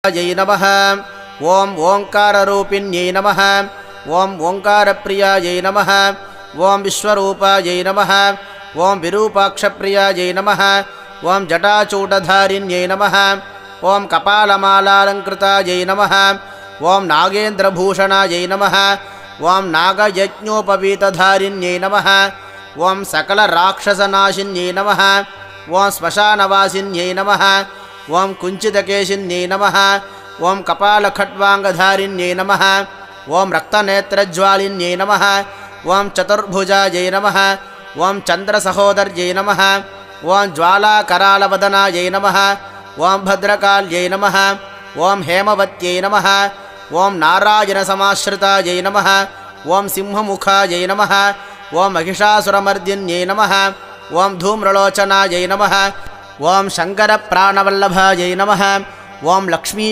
जय नमः। ओम ओंकाररूपिण्यै नमः। ओम ओंकारप्रियायै नमः। ओम विश्वरूपायै नमः। ओम विरूपाक्षप्रियायै नमः। ओम जटाचूटधारिण्यै नमः। ओम कपालमालालंकृतायै नमः। ओम नागेन्द्रभूषणायै नमः। ओम नागयज्ञोपवीतधारिण्यै नमः। ओम सकलराक्षसनाशिन्यै नमः। ओम श्मशानवासिन्यै नमः। ओम कुञ्चितकेशिन्यै नमः। ओम कपालखट्वाङ्गधारिण्यै नमः। ओम रक्तनेत्रज्वालिन्यै नमः। ओम चतुर्भुजायै नमः। ओम चन्द्रसहोदर्यै नमः। ओम ज्वालाकरालवदनायै नमः। ओम भद्रकाल्यै नमः। ओम हेमवत्यै नमः। ओम नारायणसमाश्रितायै नमः। ओम सिंहमुखायै नमः। ओम महिषासुरमर्दिन्यै नमः। ओम धूम्रलोचनायै नमः। ओम शङ्करप्राणवल्लभायै नमः। ओम लक्ष्मी